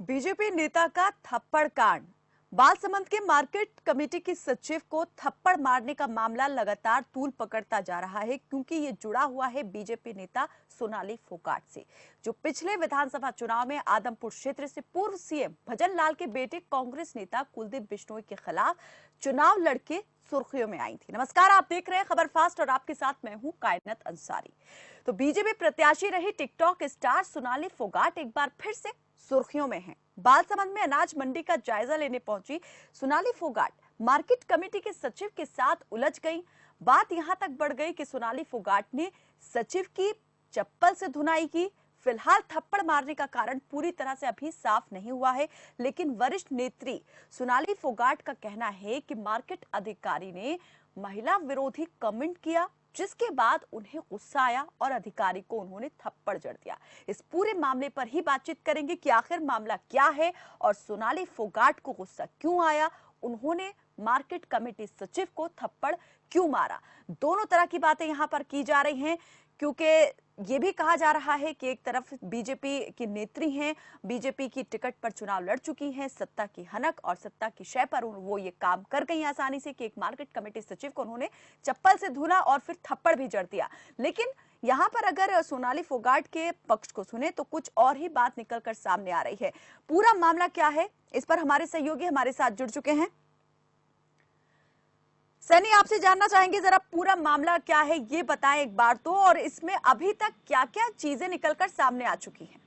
BJP नेता का थप्पड़ कांड। बालसमंद के मार्केट कमेटी की सचिव को थप्पड़ मारने का मामला लगातार तूल पकड़ता जा रहा है, क्योंकि ये जुड़ा हुआ है बीजेपी नेता सोनाली फोगाट से, जो पिछले विधानसभा चुनाव में आदमपुर क्षेत्र से पूर्व सीएम भजन लाल के बेटे कांग्रेस नेता कुलदीप बिश्नोई के खिलाफ चुनाव लड़के सुर्खियों में आई थी। नमस्कार, आप देख रहे हैं खबर फास्ट और आपके साथ मैं हूं कायनात अंसारी। तो बीजेपी प्रत्याशी रही टिकटॉक स्टार सोनाली फोगाट एक बार फिर से सुर्खियों में है। बालसमंद में अनाज मंडी का जायजा लेने पहुंची सोनाली फोगाट मार्केट कमेटी के सचिव के साथ उलझ गई। बात यहां तक बढ़ गई कि सोनाली फोगाट ने सचिव की चप्पल से धुनाई की। फिलहाल थप्पड़ मारने का कारण पूरी तरह से अभी साफ नहीं हुआ है, लेकिन वरिष्ठ नेत्री सोनाली फोगाट का कहना है कि मार्केट अधिकारी ने महिला विरोधी कमेंट किया, जिसके बाद उन्हें गुस्सा आया और अधिकारी को उन्होंने थप्पड़ जड़ दिया। इस पूरे मामले पर ही बातचीत करेंगे कि आखिर मामला क्या है और सोनाली फोगाट को गुस्सा क्यों आया, उन्होंने मार्केट कमेटी सचिव को थप्पड़ क्यों मारा। दोनों तरह की बातें यहां पर की जा रही हैं, क्योंकि ये भी कहा जा रहा है कि एक तरफ बीजेपी की नेत्री हैं, बीजेपी की टिकट पर चुनाव लड़ चुकी हैं, सत्ता की हनक और सत्ता की शय पर वो ये काम कर गई आसानी से कि एक मार्केट कमेटी सचिव को उन्होंने चप्पल से धुना और फिर थप्पड़ भी जड़ दिया। लेकिन यहाँ पर अगर सोनाली फोगाट के पक्ष को सुने तो कुछ और ही बात निकलकर सामने आ रही है। पूरा मामला क्या है, इस पर हमारे सहयोगी हमारे साथ जुड़ चुके हैं। सैनी, आपसे जानना चाहेंगे जरा पूरा मामला क्या है, ये बताएं एक बार तो, और इसमें अभी तक क्या क्या चीजें निकलकर सामने आ चुकी हैं।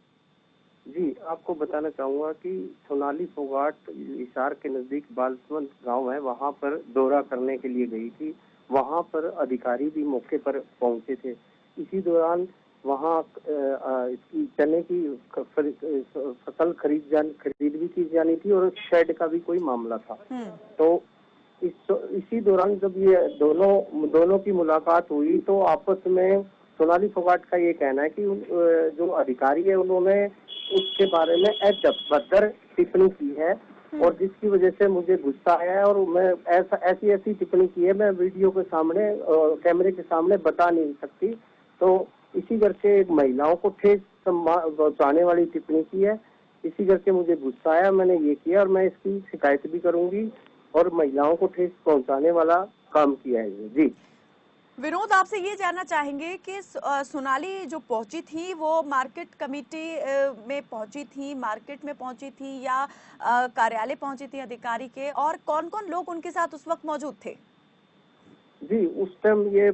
जी, आपको बताना चाहूंगा कि सोनाली फोगाट हिसार के नजदीक बालसमंद गांव है, वहां पर दौरा करने के लिए गई थी। वहां पर अधिकारी भी मौके पर पहुंचे थे। इसी दौरान वहां इसकी चने की फसल खरीद भी की जानी थी और शेड का भी कोई मामला था। तो इसी दौरान जब ये दोनों की मुलाकात हुई तो आपस में सोनाली फोगाट का ये कहना है कि जो अधिकारी है उन्होंने उसके बारे में अभद्र टिप्पणी की है और जिसकी वजह से मुझे गुस्सा आया है और मैं ऐसी टिप्पणी की है, मैं वीडियो के सामने कैमरे के सामने बता नहीं सकती। तो इसी करके महिलाओं को ठेस पहुंचाने वाली टिप्पणी की है। इसी करके मुझे गुस्सा आया, मैंने ये किया और मैं इसकी शिकायत भी करूंगी और महिलाओं को ठेस पहुंचाने वाला काम किया है। जी विनोद, आपसे ये जानना चाहेंगे कि सोनाली जो पहुंची थी वो मार्केट कमेटी में पहुंची थी, मार्केट में पहुंची थी या कार्यालय पहुंची थी अधिकारी के, और कौन कौन लोग उनके साथ उस वक्त मौजूद थे? जी, उस टाइम ये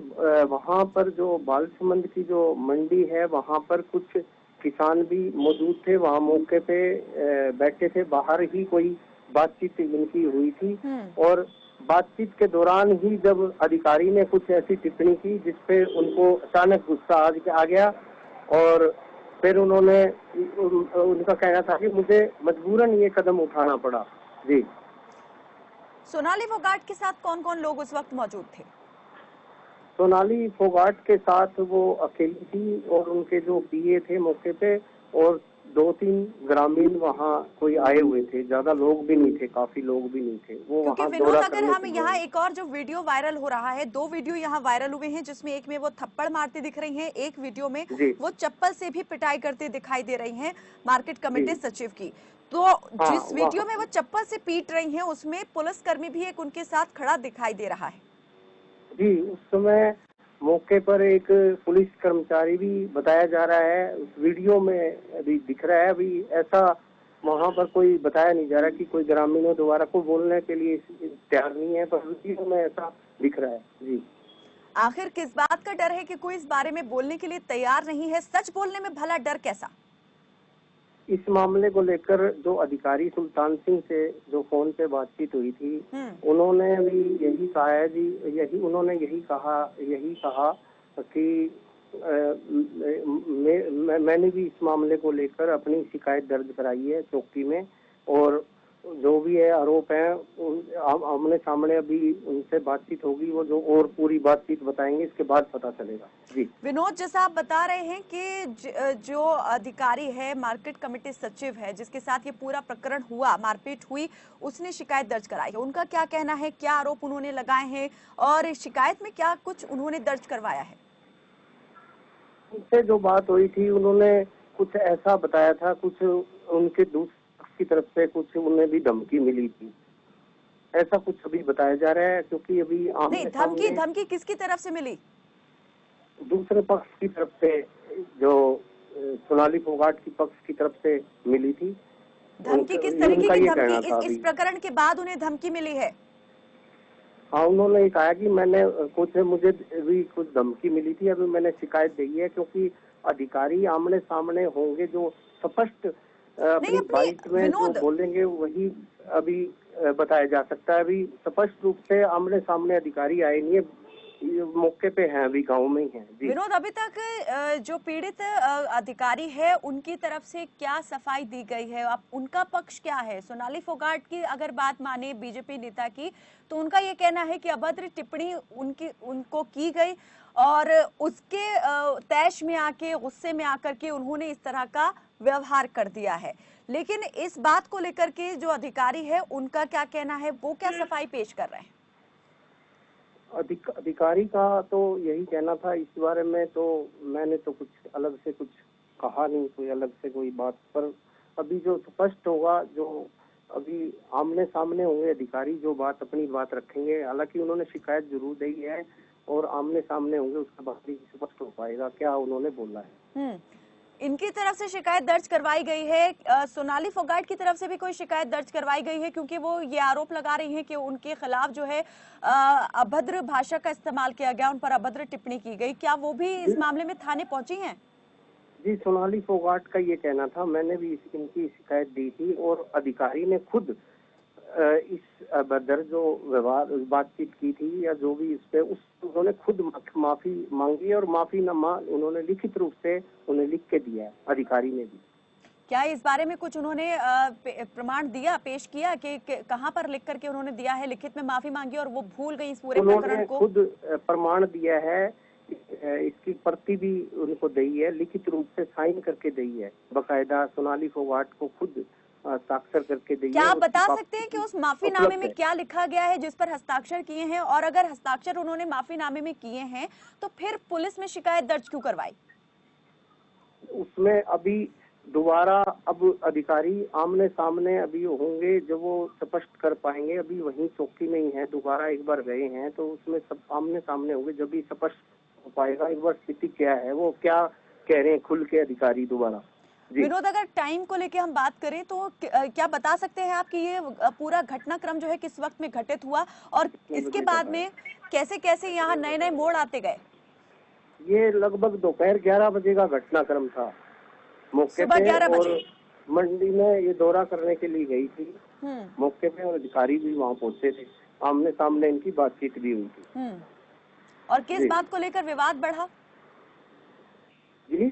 वहाँ पर जो बालसमंद की जो मंडी है वहाँ पर कुछ किसान भी मौजूद थे। वहाँ मौके पे बैठे थे, बाहर ही कोई बातचीत इनकी हुई थी और बातचीत के दौरान ही जब अधिकारी ने कुछ ऐसी टिप्पणी की जिसपे उनको अचानक गुस्सा आ गया और फिर उनका कहना था कि मुझे मजबूरन ये कदम उठाना पड़ा। जी, सोनाली फोगाट के साथ कौन कौन लोग उस वक्त मौजूद थे? सोनाली फोगाट के साथ वो अकेली थी और उनके जो पीए थे मौके पे और 2-3 ग्रामीण वहाँ कोई आए हुए थे। ज्यादा लोग भी नहीं थे, काफी लोग भी नहीं थे। वो क्योंकि वहाँ विनोद, दौरा अगर करने हम के यहाँ लिए। एक और जो वीडियो वायरल हो रहा है, 2 वीडियो यहाँ वायरल हुए हैं, जिसमें एक में वो थप्पड़ मारती दिख रही हैं, एक वीडियो में वो चप्पल से भी पिटाई करते दिखाई दे रही हैं मार्केट कमेटी सचिव की। तो हाँ, जिस वीडियो में वो चप्पल से पीट रही हैं उसमें पुलिसकर्मी भी एक उनके साथ खड़ा दिखाई दे रहा है। जी, उस समय मौके पर एक पुलिस कर्मचारी भी बताया जा रहा है, उस वीडियो में अभी दिख रहा है। अभी ऐसा वहाँ पर कोई बताया नहीं जा रहा कि कोई ग्रामीणों द्वारा को बोलने के लिए तैयार नहीं है, पर वीडियो में ऐसा दिख रहा है। जी, आखिर किस बात का डर है कि कोई इस बारे में बोलने के लिए तैयार नहीं है? सच बोलने में भला डर कैसा? इस मामले को लेकर जो अधिकारी सुल्तान सिंह से जो फोन पे बातचीत हुई थी, उन्होंने भी यही कहा है जी, उन्होंने यही कहा कि मैंने भी इस मामले को लेकर अपनी शिकायत दर्ज कराई है चौकी में और जो भी है आरोप है आमने सामने अभी उनसे बातचीत होगी, वो जो और पूरी बातचीत बताएंगे, इसके बाद पता चलेगा। जी विनोद, जैसा आप बता रहे हैं कि जो अधिकारी है, मार्केट कमेटी सचिव है, जिसके साथ ये पूरा प्रकरण हुआ, मारपीट हुई, उसने शिकायत दर्ज कराई है। उनका क्या कहना है, क्या आरोप उन्होंने लगाए हैं और इस शिकायत में क्या कुछ उन्होंने दर्ज करवाया है? उनसे जो बात हुई थी उन्होंने कुछ ऐसा बताया था, कुछ उनके दूसरे की तरफ से कुछ उन्हें भी धमकी मिली थी, ऐसा कुछ अभी बताया जा रहा है। क्योंकि अभी नहीं, आमने धमकी सामने धमकी किसकी तरफ से मिली? दूसरे पक्ष की तरफ से, जो सोनाली फोगाट की पक्ष की तरफ से मिली थी। धमकी किस तरीके उनका की ये धमकी? कहना था इस अभी। प्रकरण के बाद उन्हें धमकी मिली है? हाँ, उन्होंने ये कहा कि मैंने मुझे भी कुछ धमकी मिली थी, अभी मैंने शिकायत दी है। क्योंकि अधिकारी आमने सामने होंगे, जो स्पष्ट नहीं, अपनी अपनी बाइट में जो विनोद, बोलेंगे वही अभी बताया जा सकता है। अभी स्पष्ट रूप से आमने सामने अधिकारी आए नहीं है, ये मौके पे हैं, अभी गांव में ही हैं। जी विनोद, अभी तक जो पीड़ित अधिकारी है उनकी तरफ से क्या सफाई दी गई है? अब उनका पक्ष क्या है? सोनाली फोगाट की अगर बात माने बीजेपी नेता की, तो उनका ये कहना है कि अभद्र टिप्पणी उनको की गई और उसके तैश में आके, गुस्से में आकर के उन्होंने इस तरह का व्यवहार कर दिया है। लेकिन इस बात को लेकर के जो अधिकारी है उनका क्या कहना है, वो क्या सफाई पेश कर रहे हैं? अधिकारी का तो यही कहना था इस बारे में। तो मैंने तो कुछ अलग से कुछ कहा नहीं, कोई अलग से कोई बात। पर अभी जो स्पष्ट होगा, जो अभी आमने सामने होंगे अधिकारी, जो बात अपनी बात रखेंगे। हालांकि उन्होंने शिकायत जरूर दी है और आमने सामने होंगे, उसके बाद ही स्पष्ट हो पाएगा क्या उन्होंने बोला है। इनकी तरफ से शिकायत दर्ज करवाई गई है, सोनाली फोगाट की तरफ से भी कोई शिकायत दर्ज करवाई गई है? क्योंकि वो ये आरोप लगा रही हैं कि उनके खिलाफ जो है अभद्र भाषा का इस्तेमाल किया गया, उन पर अभद्र टिप्पणी की गई। क्या वो भी इस मामले में थाने पहुंची हैं? जी, सोनाली फोगाट का ये कहना था, मैंने भी इनकी शिकायत दी थी और अधिकारी ने खुद इस अभद्र जो व्यवहार बातचीत की थी या जो भी इस पे, उस उन्होंने खुद माफी मांगी और माफीनामा उन्होंने लिखित रूप से उन्हें लिख के दिया है, अधिकारी ने भी। क्या इस बारे में कुछ उन्होंने प्रमाण दिया, पेश किया कि कहां पर लिख करके उन्होंने दिया है, लिखित में माफी मांगी और वो भूल गई इस पूरे प्रकरण को? खुद प्रमाण दिया है, इसकी प्रति भी उनको दी है, लिखित रूप से साइन करके दी है, बकायदा सोनाली फोगाट को खुद हस्ताक्षर करके दी है। क्या आप बता सकते हैं कि उस माफीनामे में क्या लिखा गया है जिस पर हस्ताक्षर किए हैं? और अगर हस्ताक्षर उन्होंने माफीनामे में किए हैं तो फिर पुलिस में शिकायत दर्ज क्यों करवाई? उसमें अभी दोबारा अब अधिकारी आमने सामने अभी होंगे, जब वो स्पष्ट कर पाएंगे। अभी वहीं चौकी में ही है, दोबारा एक बार गए हैं, तो उसमें सब आमने सामने होंगे, जब भी स्पष्ट हो पाएगा एक बार स्थिति क्या है, वो क्या कह रहे हैं खुल के अधिकारी दोबारा। विनोद, अगर टाइम को लेके हम बात करें तो क्या बता सकते हैं आप कि ये पूरा घटनाक्रम जो है किस वक्त में घटित हुआ और इसके बाद में कैसे कैसे यहाँ नए नए मोड़ आते गए? ये लगभग दोपहर 11 बजे का घटनाक्रम था, मौके सुबह पे। 11 और बजे मंडी में ये दौरा करने के लिए गई थी मौके पे, और अधिकारी भी वहाँ पहुंचे थे, आमने सामने इनकी बातचीत भी हुई थी। और किस बात को लेकर विवाद बढ़ा? जी,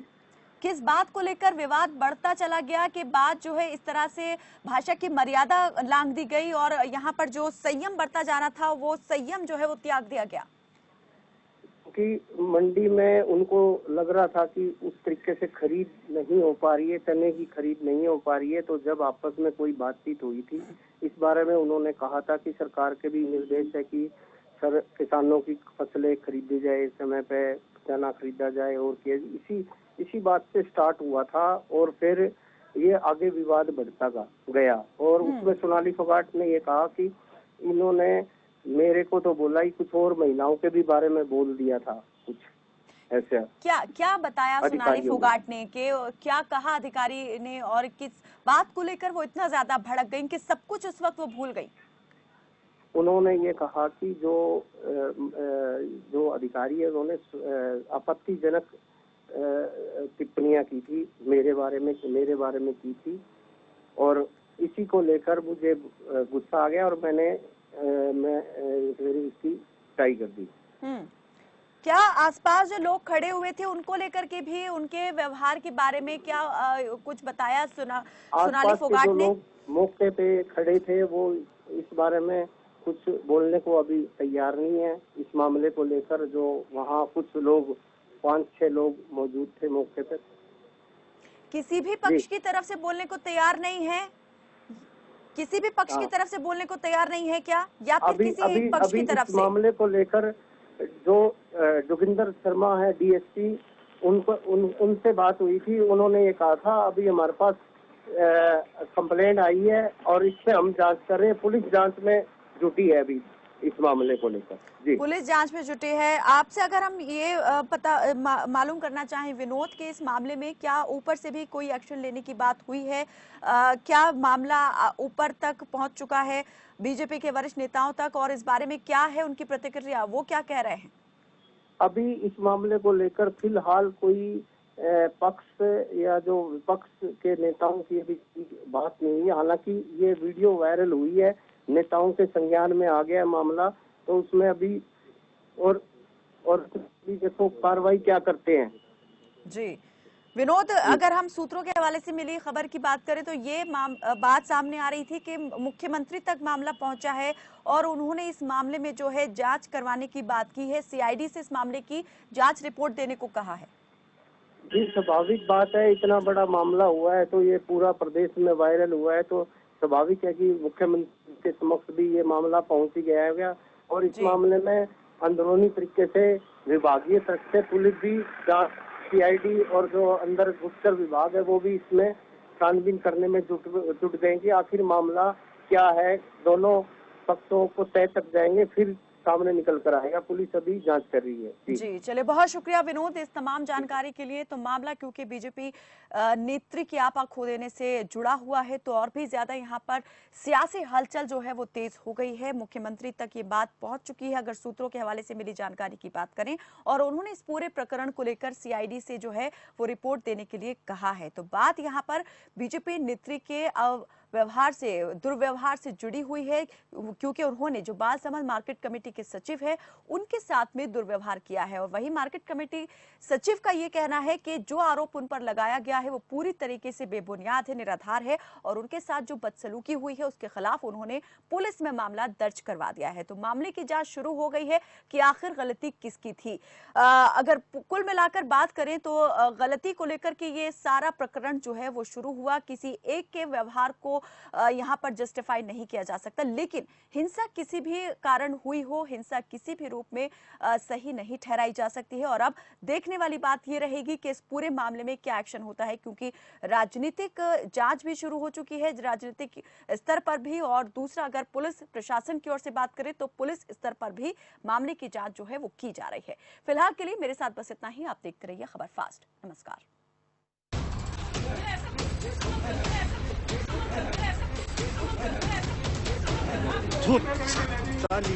किस बात को लेकर विवाद बढ़ता चला गया कि बात जो है इस तरह से भाषा की मर्यादा लांघ दी गई और यहाँ पर जो संयम बढ़ता जाना था वो संयम जो है वो त्याग दिया गया? क्योंकि मंडी में उनको लग रहा था कि उस तरीके से खरीद नहीं हो पा रही है, चने की खरीद नहीं हो पा रही है। तो जब आपस में कोई बातचीत हुई थी इस बारे में, उन्होंने कहा था कि सरकार के भी निर्देश है कि सर किसानों की फसलें खरीदी जाए, समय पे चना खरीदा जाए। और इसी बात से स्टार्ट हुआ था और फिर ये आगे विवाद बढ़ता गया। और उसमें सोनाली फोगाट ने ये कहा कि इन्होंने मेरे को तो बोला ही कुछ और महिलाओं के भी बारे में बोल दिया था, कुछ ऐसा। क्या बताया सोनाली फोगाट ने कि क्या कहा अधिकारी ने और किस बात को लेकर वो इतना ज्यादा भड़क गई कि सब कुछ उस वक्त वो भूल गई? उन्होंने ये कहा कि जो अधिकारी है उन्होंने आपत्तिजनक टिप्पणियां की थी मेरे बारे में की थी, और इसी को लेकर मुझे गुस्सा आ गया और मैं इसकी पिटाई कर दी। क्या आसपास जो लोग खड़े हुए थे उनको लेकर के भी, उनके व्यवहार के बारे में क्या कुछ बताया सोनाली फोगाट ने? लोग मौके पे खड़े थे वो इस बारे में कुछ बोलने को अभी तैयार नहीं है। इस मामले को लेकर जो वहाँ कुछ लोग 5-6 लोग मौजूद थे मौके पर, किसी भी पक्ष की तरफ से बोलने को तैयार नहीं है? किसी भी पक्ष की तरफ से बोलने को तैयार नहीं है क्या, या फिर किसी एक पक्ष की तरफ से? इस मामले को लेकर जो जोगिंदर शर्मा है डीएसपी, उनसे बात हुई थी। उन्होंने ये कहा था अभी हमारे पास कंप्लेंट आई है और इस पे हम जांच कर रहे हैं। पुलिस जांच में जुटी है अभी इस मामले को लेकर। जी, पुलिस जांच में जुटी है। आपसे अगर हम ये मालूम करना चाहें, विनोद के इस मामले में क्या ऊपर से भी कोई एक्शन लेने की बात हुई है? क्या मामला ऊपर तक पहुंच चुका है, बीजेपी के वरिष्ठ नेताओं तक, और इस बारे में क्या है उनकी प्रतिक्रिया, वो क्या कह रहे हैं? अभी इस मामले को लेकर फिलहाल कोई पक्ष या जो विपक्ष के नेताओं की अभी बात नहीं है। हालांकि ये वीडियो वायरल हुई है, नेताओं के संज्ञान में आ गया मामला, तो उसमें अभी और देखो कार्रवाई क्या करते हैं। जी विनोद, अगर हम सूत्रों के हवाले से मिली खबर की बात करें तो ये बात सामने आ रही थी कि मुख्यमंत्री तक मामला पहुंचा है और उन्होंने इस मामले में जो है जांच करवाने की बात की है, सीआईडी से इस मामले की जांच रिपोर्ट देने को कहा है। जी, स्वाभाविक बात है, इतना बड़ा मामला हुआ है तो ये पूरा प्रदेश में वायरल हुआ है, तो स्वाभाविक है कि मुख्यमंत्री के समक्ष भी ये मामला पहुंच ही गया है। और इस मामले में अंदरूनी तरीके से विभागीय तरफ से पुलिस भी, सीआईडी और जो अंदर गुप्तचर विभाग है वो भी इसमें छानबीन करने में जुट गए कि आखिर मामला क्या है। दोनों पक्षों को तय तक जाएंगे, फिर सामने निकल कर आएगा। पुलिस अभी जांच कर रही है। जी चलिए, बहुत शुक्रिया विनोद इस तमाम जानकारी के लिए। तो मामला क्योंकि बीजेपी नेत्री की आपा खो देने से जुड़ा हुआ है, तो और भी ज्यादा यहाँ पर सियासी हलचल जो है वो तेज हो गई है। मुख्यमंत्री तक ये बात पहुंच चुकी है, अगर सूत्रों के हवाले से मिली जानकारी की बात करें, और उन्होंने इस पूरे प्रकरण को लेकर सीआईडी से जो है वो रिपोर्ट देने के लिए कहा है। तो बात यहाँ पर बीजेपी नेत्री के व्यवहार से, दुर्व्यवहार से जुड़ी हुई है, क्योंकि उन्होंने जो बाल समाज मार्केट कमेटी के सचिव है उनके साथ में दुर्व्यवहार किया है। और वही मार्केट कमेटी सचिव का ये कहना है कि जो आरोप उन पर लगाया गया है वो पूरी तरीके से बेबुनियाद है, निराधार है, और उनके साथ जो बदसलूकी हुई है उसके खिलाफ उन्होंने पुलिस में मामला दर्ज करवा दिया है। तो मामले की जांच शुरू हो गई है कि आखिर गलती किसकी थी। अगर कुल मिलाकर बात करें तो गलती को लेकर के ये सारा प्रकरण जो है वो शुरू हुआ। किसी एक के व्यवहार को यहाँ पर जस्टिफाई नहीं किया जा सकता, लेकिन हिंसा किसी भी कारण हुई हो, हिंसा किसी भी रूप में सही नहीं ठहराई जा सकती है। और अब देखने वाली बात यह रहेगी कि इस पूरे मामले में क्या एक्शन होता है, क्योंकि राजनीतिक जांच भी शुरू हो चुकी है राजनीतिक स्तर पर भी, और दूसरा अगर पुलिस प्रशासन की ओर से बात करें तो पुलिस स्तर पर भी मामले की जांच जो है वो की जा रही है। फिलहाल के लिए मेरे साथ बस इतना ही। आप देखते रहिए खबर फास्ट। नमस्कार। चाली